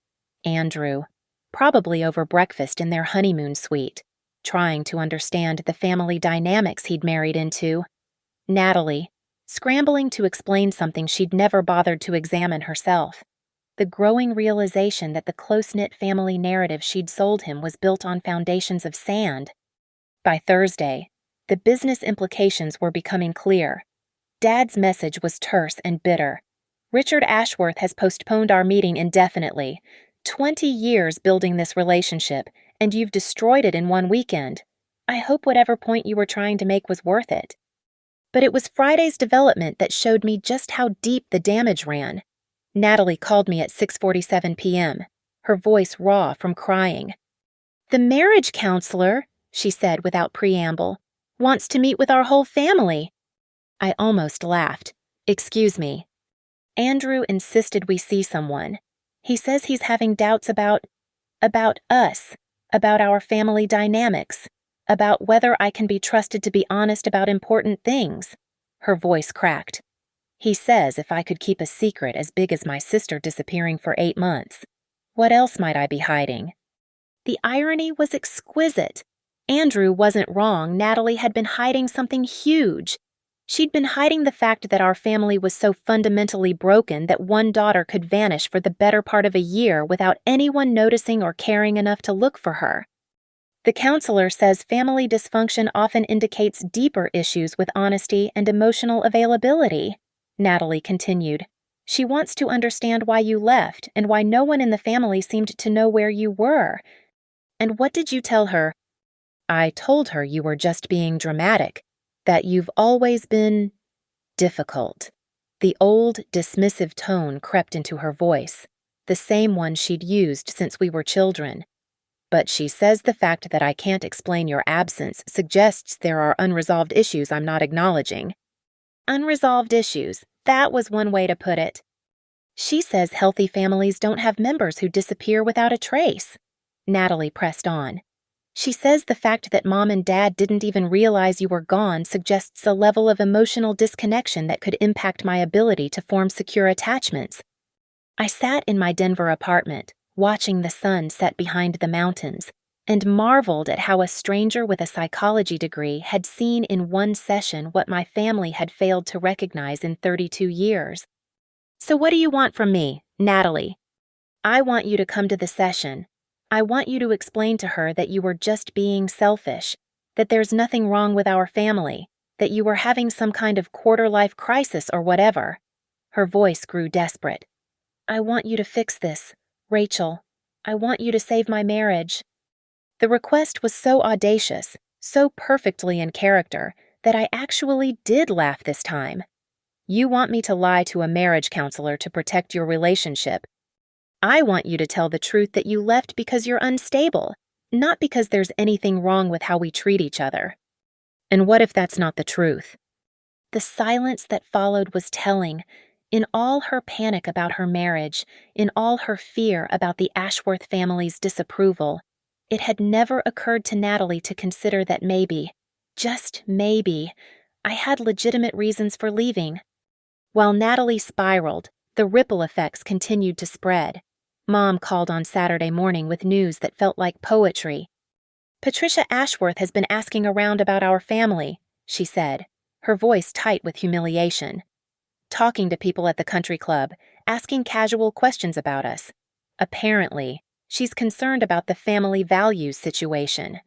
Andrew, probably over breakfast in their honeymoon suite, trying to understand the family dynamics he'd married into. Natalie, scrambling to explain something she'd never bothered to examine herself. The growing realization that the close-knit family narrative she'd sold him was built on foundations of sand. By Thursday, the business implications were becoming clear. Dad's message was terse and bitter. "Richard Ashworth has postponed our meeting indefinitely. 20 years building this relationship, and you've destroyed it in one weekend. I hope whatever point you were trying to make was worth it." But it was Friday's development that showed me just how deep the damage ran. Natalie called me at 6:47 p.m., her voice raw from crying. "The marriage counselor," she said without preamble, "wants to meet with our whole family." I almost laughed. "Excuse me." "Andrew insisted we see someone. He says he's having doubts about us, about our family dynamics, about whether I can be trusted to be honest about important things." Her voice cracked. "He says if I could keep a secret as big as my sister disappearing for 8 months. What else might I be hiding?" The irony was exquisite. Andrew wasn't wrong. Natalie had been hiding something huge. She'd been hiding the fact that our family was so fundamentally broken that one daughter could vanish for the better part of a year without anyone noticing or caring enough to look for her. "The counselor says family dysfunction often indicates deeper issues with honesty and emotional availability," Natalie continued. "She wants to understand why you left and why no one in the family seemed to know where you were." "And what did you tell her?" I told her you were just being dramatic, that you've always been difficult. The old, dismissive tone crept into her voice, the same one she'd used since we were children. But she says the fact that I can't explain your absence suggests there are unresolved issues I'm not acknowledging. Unresolved issues, that was one way to put it. She says healthy families don't have members who disappear without a trace. Natalie pressed on. She says the fact that Mom and Dad didn't even realize you were gone suggests a level of emotional disconnection that could impact my ability to form secure attachments. I sat in my Denver apartment, watching the sun set behind the mountains, and marveled at how a stranger with a psychology degree had seen in one session what my family had failed to recognize in 32 years. So what do you want from me, Natalie? I want you to come to the session. I want you to explain to her that you were just being selfish, that there's nothing wrong with our family, that you were having some kind of quarter-life crisis or whatever. Her voice grew desperate. I want you to fix this, Rachel. I want you to save my marriage. The request was so audacious, so perfectly in character, that I actually did laugh this time. You want me to lie to a marriage counselor to protect your relationship. I want you to tell the truth that you left because you're unstable, not because there's anything wrong with how we treat each other. And what if that's not the truth? The silence that followed was telling. In all her panic about her marriage, in all her fear about the Ashworth family's disapproval, it had never occurred to Natalie to consider that maybe, just maybe, I had legitimate reasons for leaving. While Natalie spiraled, the ripple effects continued to spread. Mom called on Saturday morning with news that felt like poetry. Patricia Ashworth has been asking around about our family, she said, her voice tight with humiliation. Talking to people at the country club, asking casual questions about us. Apparently, she's concerned about the family values situation.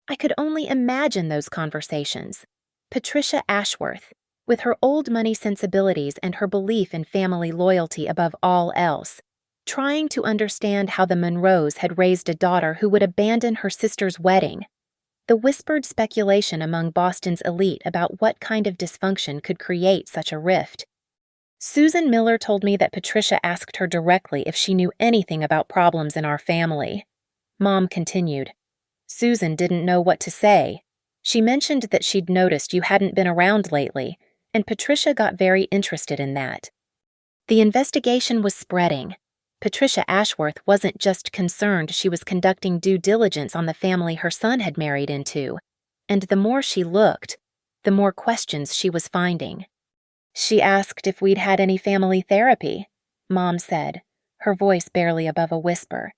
I could only imagine those conversations. Patricia Ashworth, with her old money sensibilities and her belief in family loyalty above all else, trying to understand how the Monroes had raised a daughter who would abandon her sister's wedding. The whispered speculation among Boston's elite about what kind of dysfunction could create such a rift. Susan Miller told me that Patricia asked her directly if she knew anything about problems in our family. Mom continued. Susan didn't know what to say. She mentioned that she'd noticed you hadn't been around lately, and Patricia got very interested in that. The investigation was spreading. Patricia Ashworth wasn't just concerned she was conducting due diligence on the family her son had married into, and the more she looked, the more questions she was finding. She asked if we'd had any family therapy, Mom said, her voice barely above a whisper.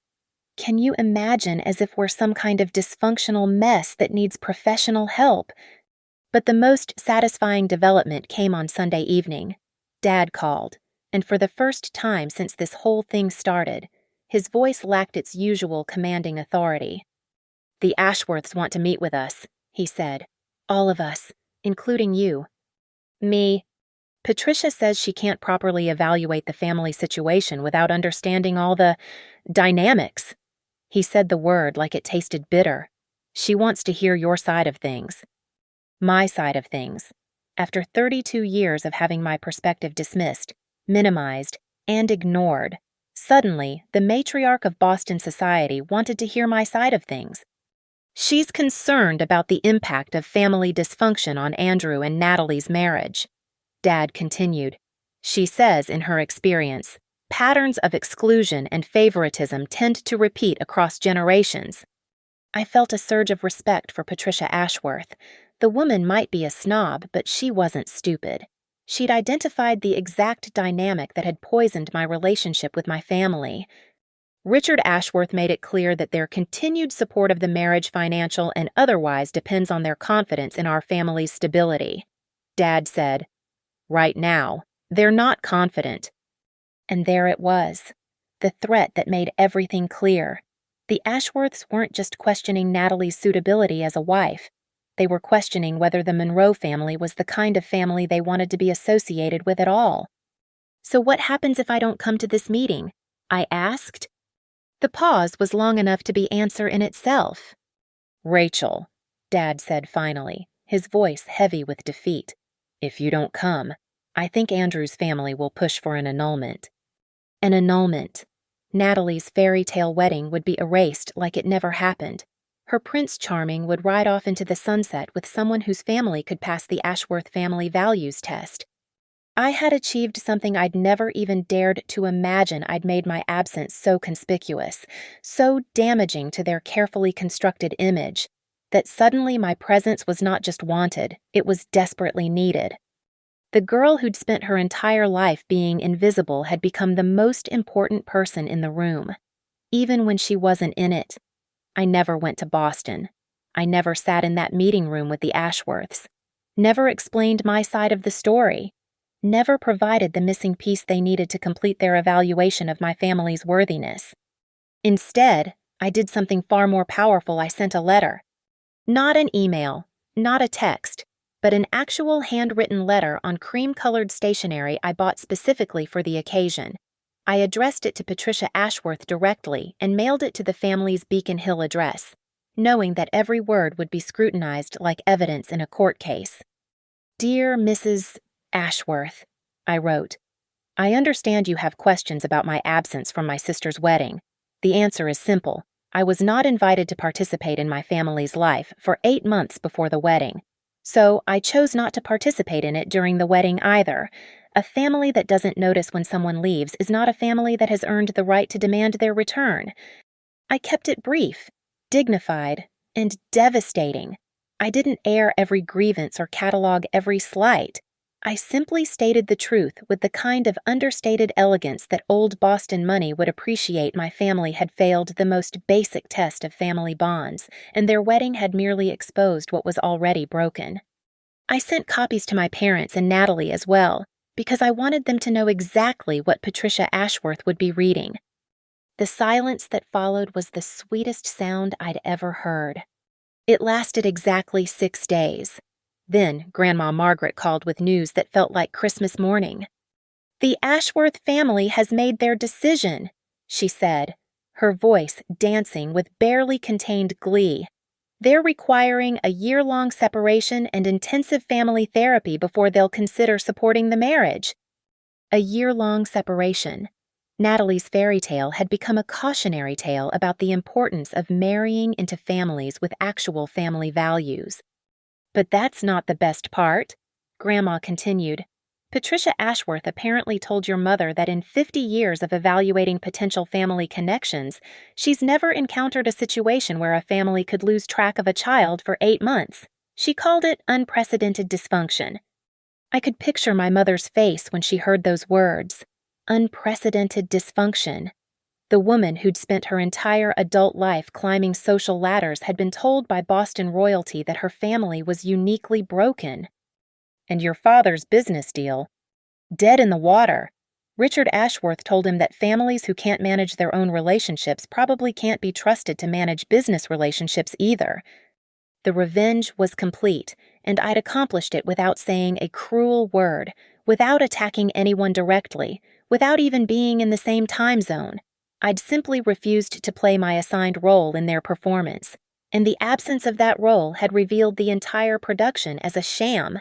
Can you imagine as if we're some kind of dysfunctional mess that needs professional help? But the most satisfying development came on Sunday evening. Dad called, and for the first time since this whole thing started, his voice lacked its usual commanding authority. The Ashworths want to meet with us, he said. All of us, including you. Me. Patricia says she can't properly evaluate the family situation without understanding all the dynamics. He said the word like it tasted bitter. She wants to hear your side of things. My side of things. After 32 years of having my perspective dismissed, minimized, and ignored, suddenly the matriarch of Boston society wanted to hear my side of things. She's concerned about the impact of family dysfunction on Andrew and Natalie's marriage. Dad continued. She says, in her experience, patterns of exclusion and favoritism tend to repeat across generations. I felt a surge of respect for Patricia Ashworth. The woman might be a snob, but she wasn't stupid. She'd identified the exact dynamic that had poisoned my relationship with my family. Richard Ashworth made it clear that their continued support of the marriage, financial and otherwise, depends on their confidence in our family's stability. Dad said, right now, they're not confident. And there it was, the threat that made everything clear. The Ashworths weren't just questioning Natalie's suitability as a wife. They were questioning whether the Monroe family was the kind of family they wanted to be associated with at all. So what happens if I don't come to this meeting? I asked. The pause was long enough to be answer in itself. Rachel, Dad said finally, his voice heavy with defeat. "If you don't come, I think Andrew's family will push for an annulment." An annulment. Natalie's fairy tale wedding would be erased like it never happened. Her Prince Charming would ride off into the sunset with someone whose family could pass the Ashworth family values test. I had achieved something I'd never even dared to imagine. I'd made my absence so conspicuous, so damaging to their carefully constructed image, that suddenly my presence was not just wanted, it was desperately needed. The girl who'd spent her entire life being invisible had become the most important person in the room, even when she wasn't in it. I never went to Boston. I never sat in that meeting room with the Ashworths. Never explained my side of the story. Never provided the missing piece they needed to complete their evaluation of my family's worthiness. Instead, I did something far more powerful. I sent a letter. Not an email, not a text, but an actual handwritten letter on cream-colored stationery I bought specifically for the occasion. I addressed it to Patricia Ashworth directly and mailed it to the family's Beacon Hill address, knowing that every word would be scrutinized like evidence in a court case. "Dear Mrs. Ashworth," I wrote, "I understand you have questions about my absence from my sister's wedding. The answer is simple. I was not invited to participate in my family's life for 8 months before the wedding. So I chose not to participate in it during the wedding either. A family that doesn't notice when someone leaves is not a family that has earned the right to demand their return." I kept it brief, dignified, and devastating. I didn't air every grievance or catalog every slight. I simply stated the truth with the kind of understated elegance that old Boston money would appreciate. My family had failed the most basic test of family bonds, and their wedding had merely exposed what was already broken. I sent copies to my parents and Natalie as well, because I wanted them to know exactly what Patricia Ashworth would be reading. The silence that followed was the sweetest sound I'd ever heard. It lasted exactly 6 days. Then Grandma Margaret called with news that felt like Christmas morning. "The Ashworth family has made their decision," she said, her voice dancing with barely contained glee. "They're requiring a year-long separation and intensive family therapy before they'll consider supporting the marriage." A year-long separation. Natalie's fairy tale had become a cautionary tale about the importance of marrying into families with actual family values. "But that's not the best part," Grandma continued. "Patricia Ashworth apparently told your mother that in 50 years of evaluating potential family connections, she's never encountered a situation where a family could lose track of a child for 8 months. She called it unprecedented dysfunction." I could picture my mother's face when she heard those words. Unprecedented dysfunction. The woman who'd spent her entire adult life climbing social ladders had been told by Boston royalty that her family was uniquely broken. "And your father's business deal? Dead in the water." Richard Ashworth told him that families who can't manage their own relationships probably can't be trusted to manage business relationships either. The revenge was complete, and I'd accomplished it without saying a cruel word, without attacking anyone directly, without even being in the same time zone. I'd simply refused to play my assigned role in their performance, and the absence of that role had revealed the entire production as a sham.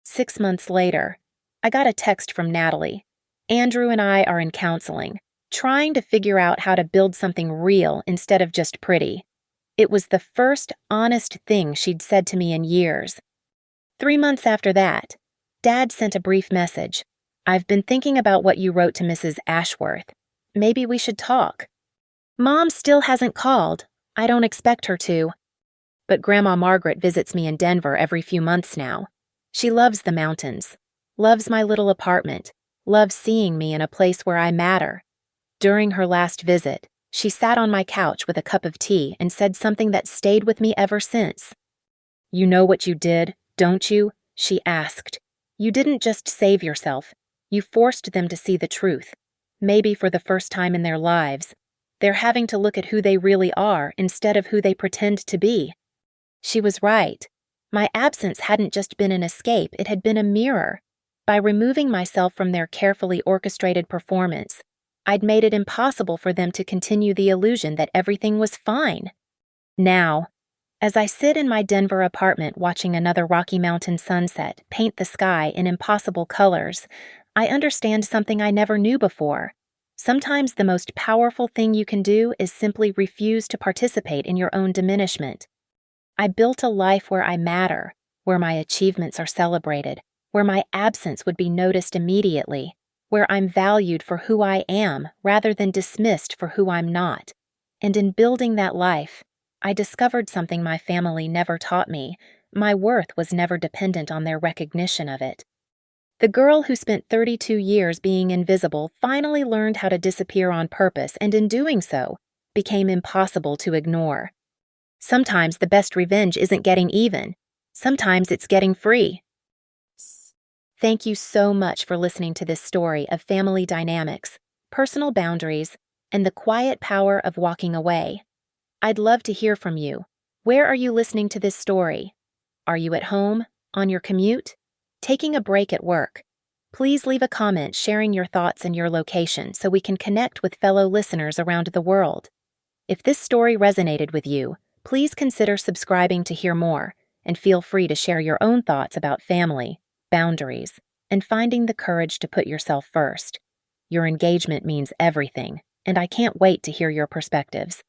6 months later, I got a text from Natalie. "Andrew and I are in counseling, trying to figure out how to build something real instead of just pretty." It was the first honest thing she'd said to me in years. 3 months after that, Dad sent a brief message. "I've been thinking about what you wrote to Mrs. Ashworth. Maybe we should talk." Mom still hasn't called. I don't expect her to. But Grandma Margaret visits me in Denver every few months now. She loves the mountains, loves my little apartment, loves seeing me in a place where I matter. During her last visit, she sat on my couch with a cup of tea and said something that stayed with me ever since. "You know what you did, don't you?" she asked. "You didn't just save yourself. You forced them to see the truth. Maybe for the first time in their lives. They're having to look at who they really are instead of who they pretend to be." She was right. My absence hadn't just been an escape, it had been a mirror. By removing myself from their carefully orchestrated performance, I'd made it impossible for them to continue the illusion that everything was fine. Now, As I sit in my Denver apartment watching another Rocky Mountain sunset paint the sky in impossible colors, I understand something I never knew before. Sometimes the most powerful thing you can do is simply refuse to participate in your own diminishment. I built a life where I matter, where my achievements are celebrated, where my absence would be noticed immediately, where I'm valued for who I am rather than dismissed for who I'm not. And in building that life, I discovered something my family never taught me. My worth was never dependent on their recognition of it. The girl who spent 32 years being invisible finally learned how to disappear on purpose, and in doing so, became impossible to ignore. Sometimes the best revenge isn't getting even. Sometimes it's getting free. Thank you so much for listening to this story of family dynamics, personal boundaries, and the quiet power of walking away. I'd love to hear from you. Where are you listening to this story? Are you at home, on your commute, taking a break at work? Please leave a comment sharing your thoughts and your location so we can connect with fellow listeners around the world. If this story resonated with you, please consider subscribing to hear more, and feel free to share your own thoughts about family, boundaries, and finding the courage to put yourself first. Your engagement means everything, and I can't wait to hear your perspectives.